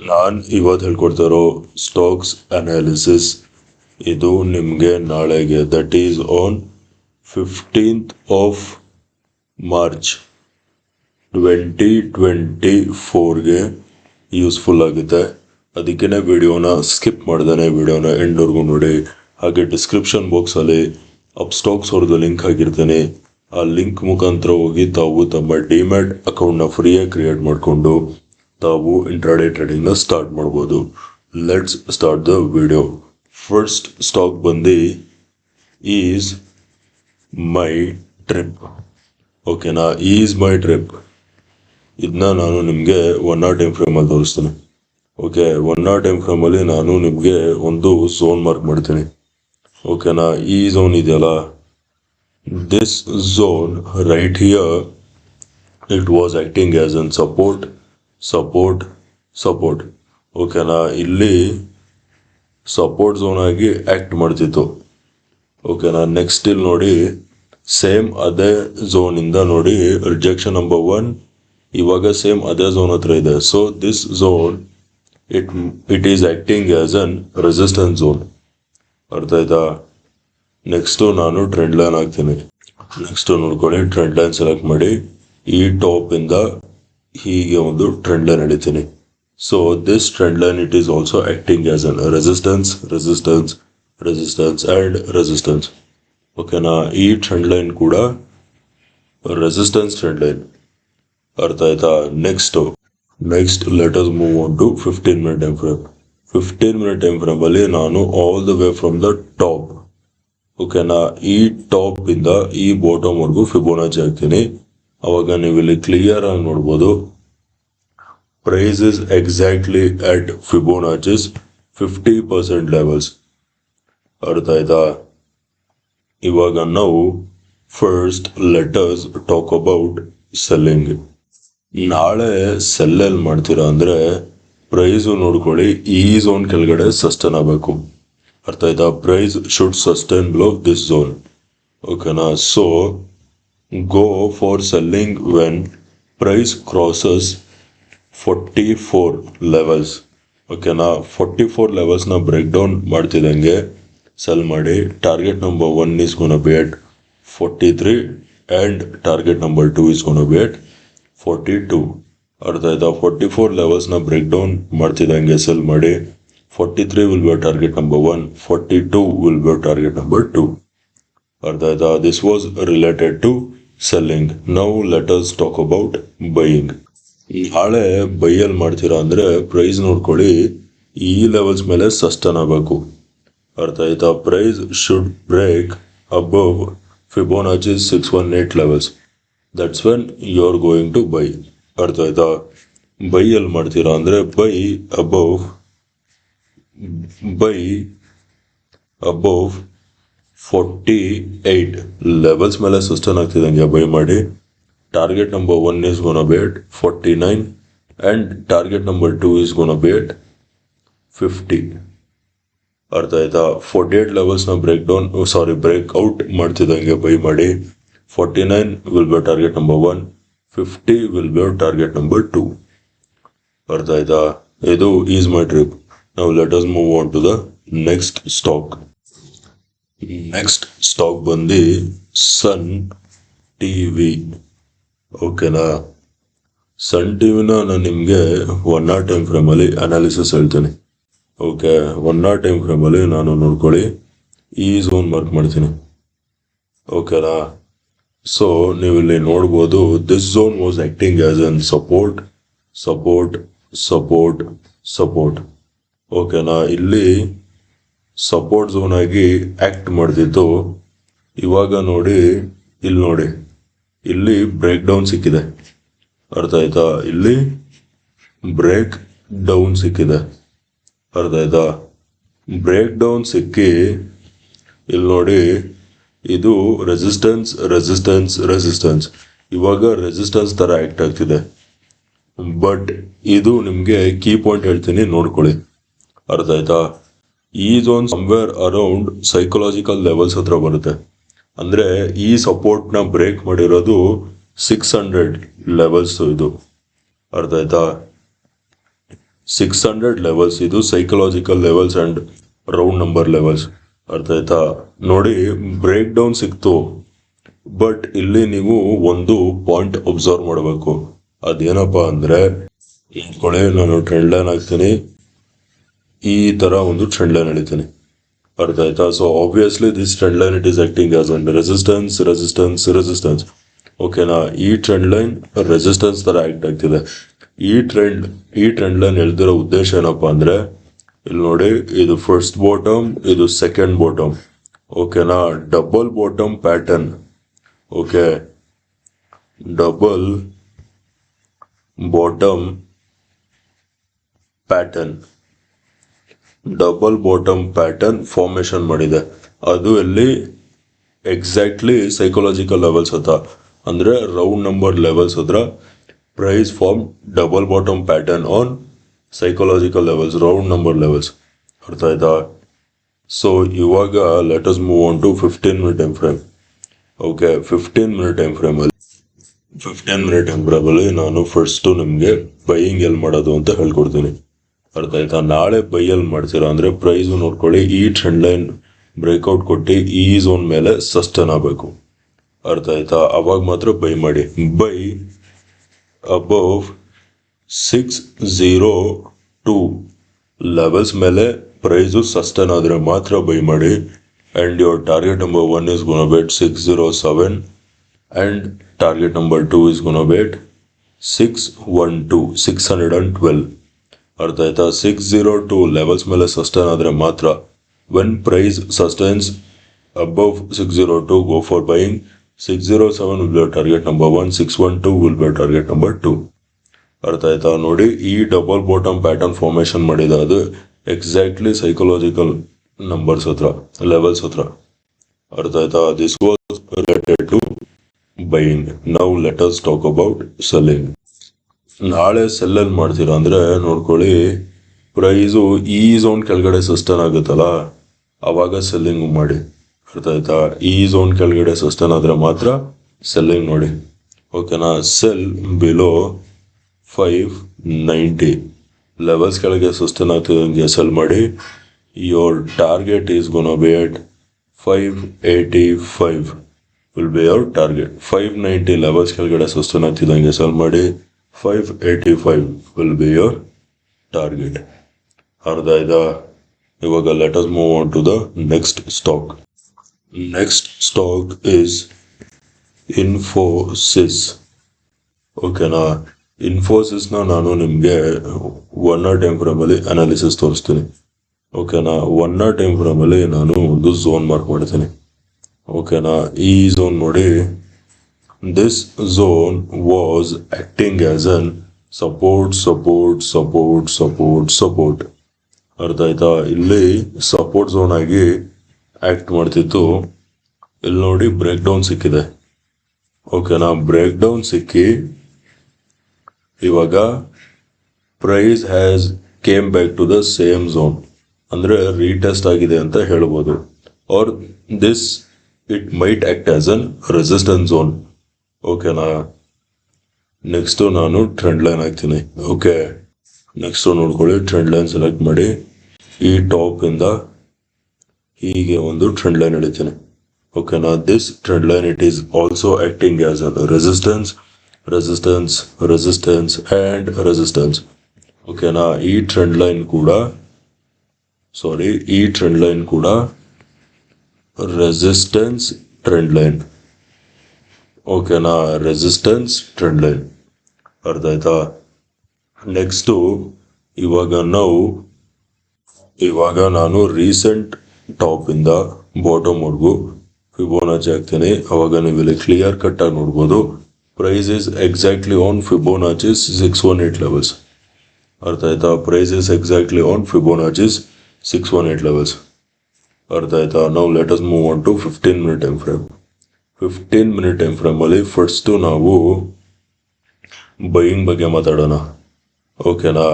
ನಾನು ಇವತ್ತು ಹೇಳ್ಕೊಡ್ತಾ ಇರೋ ಸ್ಟಾಕ್ಸ್ ಅನಾಲಿಸಿಸ್ ಇದು ನಿಮಗೆ ನಾಳೆಗೆ that is on 15th of March 2024ಗೆ ಯೂಸ್ಫುಲ್ ಆಗುತ್ತೆ. ಅದಕ್ಕೇ ವಿಡಿಯೋನ ಸ್ಕಿಪ್ ಮಾಡ್ದೇ ವಿಡಿಯೋನ ಎಂಡ್ವರೆಗೂ ನೋಡಿ. ಹಾಗೆ ಡಿಸ್ಕ್ರಿಪ್ಷನ್ ಬಾಕ್ಸಲ್ಲಿ UPSTOX ಅವ್ರದ್ದು ಲಿಂಕ್ ಆಗಿರ್ತಾನೆ. ಆ ಲಿಂಕ್ ಮುಖಾಂತರ ಹೋಗಿ ತಾವು ತಮ್ಮ ಡಿಮ್ಯಾಟ್ ಅಕೌಂಟ್ನ ಫ್ರೀಯಾಗಿ ಕ್ರಿಯೇಟ್ ಮಾಡಿಕೊಂಡು ತಾವು ಇಂಟ್ರಾಡೇ ಟ್ರೇಡಿಂಗ್ನ ಸ್ಟಾರ್ಟ್ ಮಾಡ್ಬೋದು. Let's start the video. First stock ಬಂದು ಈಸ್ ಮೈ ಟ್ರಿಪ್. ಓಕೆನಾ, ಈಸ್ ಮೈ ಟ್ರಿಪ್ ಇದನ್ನ ನಾನು ನಿಮಗೆ 1 ಟೈಮ್ ಫ್ರೇಮಲ್ಲಿ ತೋರಿಸ್ತೀನಿ. ಓಕೆ, 1 ಟೈಮ್ ಫ್ರೇಮಲ್ಲಿ ನಾನು ನಿಮಗೆ ಒಂದು ಝೋನ್ ಮಾರ್ಕ್ ಮಾಡ್ತೀನಿ. ಓಕೆನಾ, ಈ ಝೋನ್ ಇದೆಯಲ್ಲ, this zone right here it was acting as an support. ಓಕೆನಾ, ಇಲ್ಲಿ ಸಪೋರ್ಟ್ ಝೋನ್ ಆಗಿ ಆ್ಯಕ್ಟ್ ಮಾಡ್ತಿತ್ತು. ಓಕೆನಾ, ನೆಕ್ಸ್ಟ್ ಇಲ್ಲಿ ನೋಡಿ ಸೇಮ್ ಅದೇ ಝೋನಿಂದ ನೋಡಿ ರಿಜೆಕ್ಷನ್ ನಂಬರ್ 1 ಇವಾಗ ಸೇಮ್ ಅದೇ ಝೋನ್ ಹತ್ರ ಇದೆ. So this zone it is acting as an resistance zone. ಅರ್ಥ ಆಯ್ತಾ? ನೆಕ್ಸ್ಟು ನಾನು ಟ್ರೆಂಡ್ ಲೈನ್ ಹಾಕ್ತೀನಿ. ನೆಕ್ಸ್ಟು ನೋಡ್ಕೊಳ್ಳಿ, ಟ್ರೆಂಡ್ ಲೈನ್ ಸೆಲೆಕ್ಟ್ ಮಾಡಿ ಈ ಟಾಪಿಂದ ಹೀಗೆ ಒಂದು ಟ್ರೆಂಡ್ ಲೈನ್ ಎಳಿತೀನಿ. So this trend line it is also acting as an resistance and resistance. ಓಕೆನಾ, ಈ ಟ್ರೆಂಡ್ ಲೈನ್ ಕೂಡ ರೆಸಿಸ್ಟೆನ್ಸ್ ಟ್ರೆಂಡ್ ಲೈನ್. ಅರ್ಥ ಆಯ್ತಾ? Next let us move on to 15 minute time frame. 15 minute time ಫ್ರೇಮಲ್ಲಿ ನಾನು all the way from the top, ಓಕೆನಾ, ಈ top ಇಂದ ಈ ಬಾಟಮ್ ವರ್ಗೂ ಫಿಬೋನಾಚಿ ಹಾಕ್ತೀನಿ. ಅವಾಗ ನೀವು ಇಲ್ಲಿ ಕ್ಲಿಯರ್ ಆಗಿ ನೋಡ್ಬೋದು, price is exactly at Fibonacci's 50% levels. ಅರ್ಥ ಆಯ್ತಾ? ಇವಾಗ ನಾವು first let us talk about selling. ನಾಳೆ ಸೆಲ್ಲೆಲ್ಲಿ ಮಾಡ್ತೀರಾ ಅಂದರೆ ಪ್ರೈಸು ನೋಡ್ಕೊಳ್ಳಿ, ಈ ಝೋನ್ ಕೆಳಗಡೆ ಸಸ್ಟೈನ್ ಆಗಬೇಕು. ಅರ್ಥ ಆಯ್ತಾ? Price should sustain below this zone. ಓಕೆನಾ, so go for selling when price crosses 44 levels. ಓಕೆನಾ, 44 ಲೆವೆಲ್ಸ್ನ ಬ್ರೇಕ್ ಡೌನ್ ಮಾಡ್ತಿದ್ದಂಗೆ ಸೆಲ್ ಮಾಡಿ. Target number 1 is gonna be at 43 and target number 2 is gonna be at 42. ಅರ್ಥ ಆಯ್ತಾ? 44 ಲೆವೆಲ್ಸ್ನ ಬ್ರೇಕ್ ಡೌನ್ ಮಾಡ್ತಿದ್ದಂಗೆ sell ಮಾಡಿ. 43 will be target number 1, 42 will be target number 2. ಅರ್ಥ ಆಯ್ತಾ? This was related to selling. Now let us talk about buying. ನಾಳೆ ಬೈಯಲ್ಲಿ ಮಾಡ್ತೀರಾ ಅಂದರೆ ಪ್ರೈಸ್ ನೋಡ್ಕೊಳ್ಳಿ, ಈ ಲೆವೆಲ್ಸ್ ಮೇಲೆ ಸಸ್ಟೈನ್ ಆಗಬೇಕು. ಅರ್ಥ ಆಯ್ತಾ? Price should break above Fibonacci 618 levels. That's when you are going to buy. ಅರ್ಥ ಆಯ್ತಾ? ಬೈಯಲ್ಲಿ ಮಾಡ್ತೀರಾ ಅಂದರೆ ಬೈ ಅಬೌವ್ 48 ಲೆವೆಲ್ಸ್ ಮೇಲೆ ಸಸ್ಟೈನ್ ಆಗ್ತಿದ್ದಂಗೆ ಬೈ ಮಾಡಿ. Target number 1 is gonna be at 49 and target number 2 is gonna be at 50. ಅರ್ಥ ಆಯ್ತಾ? 48 ಲೆವೆಲ್ಸ್ನ ಬ್ರೇಕ್ಔಟ್ ಮಾಡ್ತಿದ್ದಂಗೆ ಬೈ ಮಾಡಿ. 49 will be target number 1, 50 will be target number 2. ಅರ್ಥ ಆಯ್ತಾ? ಇದು is my trip. Now let us move on to the next stock. Next stock ಬಂದು ಸನ್ TV. ಓಕೆನಾ, ಸನ್ ಟಿ.ವಿನ ನಾನು ನಿಮಗೆ 1 ಟೈಮ್ ಫ್ರೇಮಲ್ಲಿ ಅನಾಲಿಸಿಸ್ ಹೇಳ್ತೀನಿ. ಓಕೆ, 1 ಟೈಮ್ ಫ್ರೇಮಲ್ಲಿ ನಾನು ನೋಡ್ಕೊಳ್ಳಿ ಈ ಝೋನ್ ಮಾರ್ಕ್ ಮಾಡ್ತೀನಿ. ಓಕೆನಾ, ಸೊ ನೀವು ಇಲ್ಲಿ ನೋಡ್ಬೋದು, this zone was acting as an support. ಓಕೆನಾ, ಇಲ್ಲಿ ಸಪೋರ್ಟ್ ಝೋನ್ ಆಗಿ ಆ್ಯಕ್ಟ್ ಮಾಡ್ತಿತ್ತು. ಇವಾಗ ನೋಡಿ, ಇಲ್ಲಿ ಬ್ರೇಕ್ ಡೌನ್ ಸಿಕ್ಕಿದೆ. ಅರ್ಥ ಆಯ್ತಾ? ಇಲ್ಲಿ ಬ್ರೇಕ್ ಡೌನ್ ಸಿಕ್ಕಿದೆ. ಅರ್ಥ ಆಯ್ತಾ? ಬ್ರೇಕ್ ಡೌನ್ ಸಿಕ್ಕಿ ಇಲ್ಲಿ ನೋಡಿ, ಇದು ರೆಸಿಸ್ಟೆನ್ಸ್ ಇವಾಗ ರೆಸಿಸ್ಟೆನ್ಸ್ ಥರ ಆ್ಯಕ್ಟ್ ಆಗ್ತಿದೆ. ಬಟ್ ಇದು ನಿಮಗೆ ಕೀ ಪಾಯಿಂಟ್ ಹೇಳ್ತೀನಿ, ನೋಡ್ಕೊಳ್ಳಿ. ಅರ್ಥ ಆಯ್ತಾ? ಈ zone somewhere around psychological levels ಹತ್ರ ಬರುತ್ತೆ. ಅಂದರೆ ಈ ಸಪೋರ್ಟ್ನ ಬ್ರೇಕ್ ಮಾಡಿರೋದು 600 ಲೆವೆಲ್ಸ್ ಇದು. ಅರ್ಥ ಆಯ್ತಾ? 600 ಲೆವೆಲ್ಸ್, ಇದು psychological levels and round number levels. ಅರ್ಥ ಆಯ್ತಾ? ನೋಡಿ, ಬ್ರೇಕ್ ಡೌನ್ ಸಿಕ್ತು, ಬಟ್ ಇಲ್ಲಿ ನೀವು ಒಂದು ಪಾಯಿಂಟ್ ಒಬ್ಸರ್ವ್ ಮಾಡಬೇಕು. ಅದೇನಪ್ಪ ಅಂದ್ರೆ, ಇಟ್ಕೊಳ್ಳಿ, ನಾನು ಟ್ರೆಂಡ್ ಲೈನ್ ಹಾಕ್ತೀನಿ, ಈ ತರ ಒಂದು ಟ್ರೆಂಡ್ ಲೈನ್ ಎಳಿತೀನಿ. ಅರ್ಥ ಆಯ್ತಾ? So obviously this trend line it is acting as one resistance resistance resistance. ಓಕೆನಾ? ಈ ಟ್ರೆಂಡ್ ಲೈನ್ ರೆಸಿಸ್ಟೆನ್ಸ್ ತರ ಆಕ್ಟ್ ಆಗ್ತಿದೆ. ಈ ಟ್ರೆಂಡ್ ಲೈನ್ ಎಳ್ದಿರೋ ಉದ್ದೇಶ ಏನಪ್ಪಾ ಅಂದ್ರೆ, ಇಲ್ಲಿ ನೋಡಿ, ಇದು ಫಸ್ಟ್ ಬಾಟಮ್, ಇದು ಸೆಕೆಂಡ್ ಬಾಟಮ್. ಓಕೆನಾ? Double bottom pattern. Okay, double bottom pattern, double bottom pattern formation ಮಾಡಿದೆ. ಅದು ಇಲ್ಲಿ ಎಕ್ಸಾಕ್ಟ್ಲಿ ಸೈಕಾಲಜಿಕಲ್ ಲೆವೆಲ್ಸ್ ಹತ್ರ, ಅಂದ್ರೆ ರೌಂಡ್ ನಂಬರ್ ಲೆವೆಲ್ಸ್ ಹತ್ರ price form double bottom pattern on psychological levels, round number levels. ಅರ್ಥ ಆಯ್ತಾ? ಸೊ ಇವಾಗ let us move on to 15 minute time frame. Okay, 15 minute time frame ಅಲ್ಲಿ ನಾನು ಫಸ್ಟ್ ನಿಮಗೆ buying ಎಲ್ಲಿ ಮಾಡೋದು ಅಂತ ಹೇಳ್ಕೊಡ್ತೀನಿ. ಅರ್ಥ ಆಯ್ತಾ? ನಾಳೆ ಬೈಯಲ್ಲಿ ಮಾಡ್ತೀರಾ ಅಂದ್ರೆ ಪ್ರೈಸ್ ನೋಡ್ಕೊಳ್ಳಿ, ಈ ಟ್ರೆಂಡ್ ಲೈನ್ ಬ್ರೇಕ್ಔಟ್ ಕೊಟ್ಟು ಈ ಝೋನ್ ಮೇಲೆ ಸಸ್ಟೇನ್ ಆಗಬೇಕು. ಅರ್ಥ ಆಯ್ತಾ? ಅವಾಗ ಮಾತ್ರ ಬೈ ಮಾಡಿ. ಬೈ ಅಬೌವ್ 602 ಲೆವೆಲ್ಸ್ ಮೇಲೆ ಪ್ರೈಸು ಸಸ್ಟೇನ್ ಆದರೆ ಮಾತ್ರ ಬೈ ಮಾಡಿ. And your target number 1 is gonna be at 607 and target number 2 is gonna be at 612. ಅರ್ಥ ಆಯ್ತಾ? 602 ಲೆವೆಲ್ಸ್ ಮೇಲೆ ಸಸ್ಟೇನ್ ಆದರೆ ಮಾತ್ರ. When price sustains above 602, go for buying. 607 will be your target number 1, 612 will be your target number 2. ಅರ್ಥ ಆಯ್ತಾ? ನೋಡಿ, ಈ double bottom pattern formation ಮಾಡಿದ ಅದು ಎಕ್ಸಾಕ್ಟ್ಲಿ ಸೈಕಲಾಜಿಕಲ್ ನಂಬರ್ಸ್ ಹತ್ರ, ಲೆವೆಲ್ಸ್ ಹತ್ರ. ಅರ್ಥ ಆಯ್ತಾ? This was related to buying. Now let us talk about selling. ನಾಳೆ ಸೆಲ್ಲಲ್ಲಿ ಮಾಡ್ತೀರಾ ಅಂದ್ರೆ ನೋಡ್ಕೊಳ್ಳಿ, ಪ್ರೈಸು ಈ ಝೋನ್ ಕೆಳಗಡೆ ಸಸ್ಟೇನ್ ಆಗುತ್ತಲ್ಲ, ಅವಾಗ ಸೆಲ್ಲಿಂಗ್ ಮಾಡಿ. ಅರ್ಥ ಆಯ್ತಾ? ಈ ಝೋನ್ ಕೆಳಗಡೆ ಸಸ್ಟೇನ್ ಆದ್ರೆ ಮಾತ್ರ ಸೆಲ್ಲಿಂಗ್ ನೋಡಿ. ಓಕೆನಾ? ಸೆಲ್ ಬಿಲೋ 590 ಲೆವೆಲ್ಸ್ ಕೆಳಗೆ ಸಸ್ಟೇನ್ ಆಗ್ತಿದಂಗೆ ಸೆಲ್ ಮಾಡಿ. Your target is gonna be at 585 will be your target. 590 levels ಕೆಳಗಡೆ ಸಸ್ಟೇನ್ ಆಗ್ತಿದಂಗೆ ಸೆಲ್ ಮಾಡಿ. 585 ವಿಲ್ ಬಿ ಯೋರ್ ಟಾರ್ಗೆಟ್. ಅರ್ಥ ಆಯ್ತಾ? ಇವಾಗ let us move on to the next stock. Next stock is Infosys. ಓಕೆನಾ? ಇನ್ಫೋಸಿಸ್ನ ನಾನು ನಿಮಗೆ 1 hour ಟೈಮ್ ಫ್ರೇಮಲ್ಲಿ ಅನಾಲಿಸಿಸ್ ತೋರಿಸ್ತೀನಿ. ಓಕೆನಾ? 1 hour ಟೈಮ್ ಫ್ರೇಮಲ್ಲಿ ನಾನು ಒಂದು ಝೋನ್ ಮಾರ್ಕ್ ಮಾಡ್ತೀನಿ. ಓಕೆನಾ? ಈ ಝೋನ್ ನೋಡಿ, this zone was acting as an support. ಅರ್ಥ ಆಯ್ತಾ? ಇಲ್ಲಿ ಸಪೋರ್ಟ್ ಝೋನ್ ಆಗಿ ಆಕ್ಟ್ ಮಾಡ್ತಿತ್ತು. ಇಲ್ಲಿ ನೋಡಿ, ಬ್ರೇಕ್ ಡೌನ್ ಸಿಕ್ಕಿದೆ. ಓಕೆನಾ? ಬ್ರೇಕ್ ಡೌನ್ ಸಿಕ್ಕಿ ಇವಾಗ price has came back to the same zone, ಅಂದ್ರೆ ರೀಟೆಸ್ಟ್ ಆಗಿದೆ ಅಂತ ಹೇಳ್ಬೋದು. Or this it might act as an resistance zone. ಓಕೆನಾ? ನೆಕ್ಸ್ಟ್ ನಾನು ಟ್ರೆಂಡ್ ಲೈನ್ ಹಾಕ್ತೀನಿ. ಓಕೆ, ನೆಕ್ಸ್ಟ್ ನೋಡ್ಕೊಳ್ಳಿ, ಟ್ರೆಂಡ್ ಲೈನ್ ಸೆಲೆಕ್ಟ್ ಮಾಡಿ, ಈ ಟಾಪ್ ಇಂದ ಹೀಗೆ ಒಂದು ಟ್ರೆಂಡ್ ಲೈನ್ ಎಳಿತೀನಿ. ಓಕೆನಾ? This trend line it is also acting as an resistance and resistance. ಓಕೆನಾ? ಈ ಟ್ರೆಂಡ್ ಲೈನ್ ಕೂಡ ರೆಸಿಸ್ಟೆನ್ಸ್ ಟ್ರೆಂಡ್ ಲೈನ್. ಓಕೆನಾ? Resistance trend line. ಅರ್ಥ ಆಯ್ತಾ? ನೆಕ್ಸ್ಟು ಇವಾಗ ನಾನು ರೀಸೆಂಟ್ ಟಾಪ್ ಇಂದ ಬಾಟಮ್ ವರ್ಗೂ ಫಿಬೋನಾಚಿ ಹಾಕ್ತೀನಿ. ಅವಾಗ ನೀವು ಇಲ್ಲಿ ಕ್ಲಿಯರ್ ಕಟ್ ಆಗಿ ನೋಡ್ಬೋದು, price is exactly on Fibonacci's 618 levels. ಅರ್ಥ ಆಯ್ತಾ? Price is exactly on Fibonacci's 618 levels. ಅರ್ಥ ಆಯ್ತಾ? ನಾವು let us move on to 15 minute time frame. 15 minute time ಫ್ರೇಮಲ್ಲಿ ಫಸ್ಟು ನಾವು ಬೈಯಿಂಗ್ ಬಗ್ಗೆ ಮಾತಾಡೋಣ. ಓಕೆನಾ?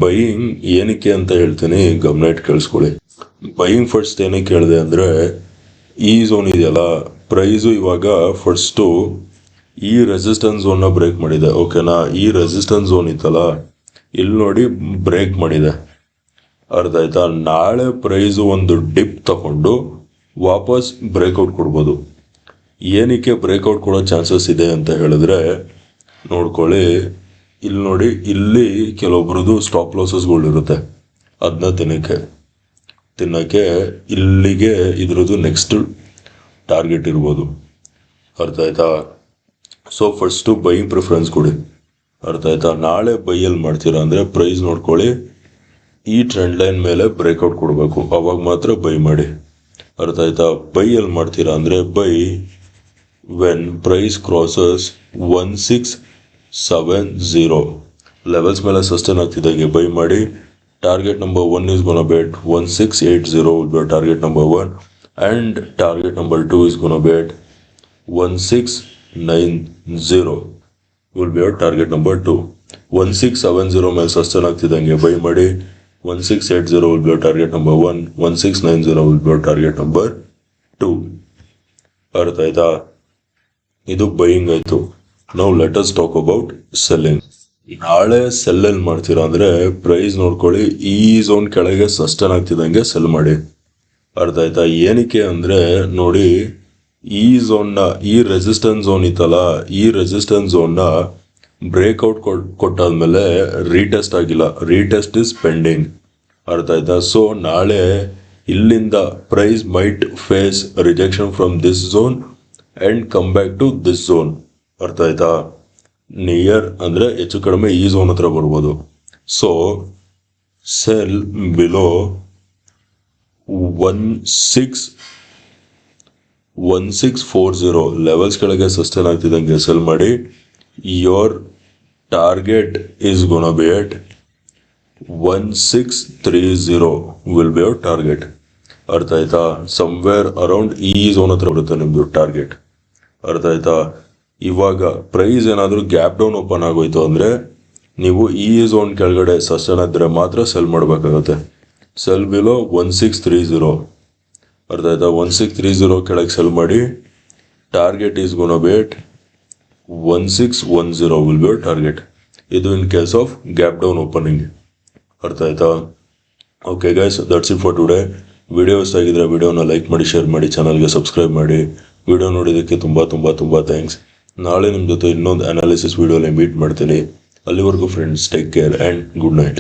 ಬೈಯಿಂಗ್ ಏನಕ್ಕೆ ಅಂತ ಹೇಳ್ತೀನಿ, ಗಮನ ಇಟ್ಟು ಕೇಳಿಸ್ಕೊಳ್ಳಿ. ಬೈಯಿಂಗ್ ಫಸ್ಟ್ ಏನಕ್ಕೆ ಹೇಳಿದೆ ಅಂದರೆ, ಈ ಝೋನ್ ಇದೆಯಲ್ಲ, ಪ್ರೈಸು ಇವಾಗ ಫಸ್ಟು ಈ ರೆಸಿಸ್ಟೆನ್ಸ್ ಝೋನ್ನ ಬ್ರೇಕ್ ಮಾಡಿದೆ. ಓಕೆನಾ? ಈ ರೆಸಿಸ್ಟೆನ್ಸ್ ಝೋನ್ ಇತ್ತಲ್ಲ, ಇಲ್ಲಿ ನೋಡಿ ಬ್ರೇಕ್ ಮಾಡಿದೆ, ಅರ್ಥ ಆಯ್ತಾ. ನಾಳೆ ಪ್ರೈಸು ಒಂದು ಡಿಪ್ ತಗೊಂಡು ವಾಪಸ್ ಬ್ರೇಕ್ಔಟ್ ಕೊಡ್ಬೋದು. ಏನಕ್ಕೆ ಬ್ರೇಕ್ಔಟ್ ಕೊಡೋ ಚಾನ್ಸಸ್ ಇದೆ ಅಂತ ಹೇಳಿದ್ರೆ ನೋಡ್ಕೊಳ್ಳಿ, ಇಲ್ಲಿ ನೋಡಿ, ಇಲ್ಲಿ ಕೆಲವೊಬ್ರದ್ದು ಸ್ಟಾಪ್ ಲಾಸಸ್ಗಳಿರುತ್ತೆ, ಅದನ್ನ ತಿನ್ನಕ್ಕೆ ಇಲ್ಲಿಗೆ ಇದ್ರದ್ದು ನೆಕ್ಸ್ಟ್ ಟಾರ್ಗೆಟ್ ಇರ್ಬೋದು, ಅರ್ಥ ಆಯ್ತಾ. ಸೊ ಫಸ್ಟು ಬೈಯಿಂಗ್ ಪ್ರಿಫರೆನ್ಸ್ ಕೊಡಿ, ಅರ್ಥ ಆಯ್ತಾ. ನಾಳೆ ಬೈಯಲ್ಲಿ ಮಾಡ್ತೀರಾ ಅಂದರೆ ಪ್ರೈಸ್ ನೋಡ್ಕೊಳ್ಳಿ, ಈ ಟ್ರೆಂಡ್ ಲೈನ್ ಮೇಲೆ ಬ್ರೇಕ್ಔಟ್ ಕೊಡಬೇಕು, ಅವಾಗ ಮಾತ್ರ ಬೈ ಮಾಡಿ, ಅರ್ಥ ಆಯ್ತಾ. ಬೈಯಲ್ಲಿ ಮಾಡ್ತೀರಾ ಅಂದರೆ buy when price crosses 1670 levels ಮೇಲೆ ಸಸ್ಟೈನ್ ಆಗ್ತಿದ್ದಂಗೆ ಬೈ ಮಾಡಿ. Target number 1 is gonna be at 1680 will be our target number 1, and target number 2 is gonna be at 1690 will be our target number 2. 1670 ಮೇಲೆ ಸಸ್ಟೈನ್ ಆಗ್ತಿದ್ದಂಗೆ buy ಮಾಡಿ. 1680 will be our target number 1, 1690 will be our target number 2, ಅರ್ಥ ಆಯ್ತಾ. ಇದು buying ಆಯ್ತು. ನಾವು let us talk about selling. ನಾಳೆ ಸೆಲ್ಲಲ್ಲಿ ಮಾಡ್ತೀರಾ ಅಂದರೆ ಪ್ರೈಸ್ ನೋಡ್ಕೊಳ್ಳಿ, ಈ ಝೋನ್ ಕೆಳಗೆ ಸಸ್ಟೈನ್ ಆಗ್ತಿದ್ದಂಗೆ ಸೆಲ್ ಮಾಡಿ, ಅರ್ಥ ಆಯ್ತಾ. ಏನಕ್ಕೆ ಅಂದರೆ ನೋಡಿ, ಈ ಝೋನ್ನ, ಈ ರೆಸಿಸ್ಟೆನ್ಸ್ ಝೋನ್ ಇತ್ತಲ್ಲ, ಈ ರೆಸಿಸ್ಟೆನ್ಸ್ ಝೋನ್ನ ಬ್ರೇಕ್ಔಟ್ ಕೊಟ್ಟಾದ್ಮೇಲೆ ರೀಟೆಸ್ಟ್ ಆಗಿಲ್ಲ, ರೀಟೆಸ್ಟ್ ಇಸ್ ಪೆಂಡಿಂಗ್, ಅರ್ಥ ಆಯ್ತಾ. ಸೊ ನಾಳೆ ಇಲ್ಲಿಂದ price might face rejection from this zone and come back to this zone, ಅರ್ಥ ಆಯ್ತಾ. ನಿಯರ್ ಅಂದರೆ ಹೆಚ್ಚು ಕಡಿಮೆ ಈ ಝೋನ್ ಹತ್ರ ಬರ್ಬೋದು. ಸೊ ಸೆಲ್ ಬಿಲೋ 1640 ಲೆವೆಲ್ಸ್ ಕೆಳಗೆ ಸಸ್ಟೈನ್ ಆಗ್ತಿದ್ದಂಗೆ ಸೆಲ್ ಮಾಡಿ. Your target is gonna be at 1630 will be your target, ಅರ್ಥ ಆಯ್ತಾ. ಸಮ್ವೇರ್ ಅರೌಂಡ್ ಈ ಝೋನ್ ಹತ್ರ ಬರುತ್ತೆ ನಿಮ್ಮದು ಟಾರ್ಗೆಟ್, ಅರ್ಥ ಆಯ್ತಾ. ಇವಾಗ ಪ್ರೈಸ್ ಏನಾದರೂ ಗ್ಯಾಪ್ ಡೌನ್ ಓಪನ್ ಆಗೋಯ್ತು ಅಂದರೆ ನೀವು ಈ ಝೋನ್ ಕೆಳಗಡೆ ಸಸ್ಟೈನ್ ಆದರೆ ಮಾತ್ರ ಸೆಲ್ ಮಾಡಬೇಕಾಗುತ್ತೆ. ಸೆಲ್ ಬಿಲೋ 1630, ಅರ್ಥ ಆಯ್ತಾ. 1630 ಕೆಳಗೆ ಸೆಲ್ ಮಾಡಿ. Target is gonna be at 1610 will be your target. ಇದು in case of gap down opening, ಅರ್ಥ ಆಯ್ತಾ. Okay guys, that's it for today. Video ಇಷ್ಟ ಆಗಿದ್ರೆ ವಿಡಿಯೋನ ಲೈಕ್ ಮಾಡಿ, ಶೇರ್ ಮಾಡಿ, ಚಾನಲ್ಗೆ ಸಬ್ಸ್ಕ್ರೈಬ್ ಮಾಡಿ. ವಿಡಿಯೋ ನೋಡಿದ್ದಕ್ಕೆ ತುಂಬ ಥ್ಯಾಂಕ್ಸ್. ನಾಳೆ ನಿಮ್ಮ ಜೊತೆ ಇನ್ನೊಂದು ಅನಾಲಿಸಿಸ್ ವಿಡಿಯೋಲಿ ಮೀಟ್ ಮಾಡ್ತೀನಿ. ಅಲ್ಲಿವರೆಗೂ friends, take care and good night.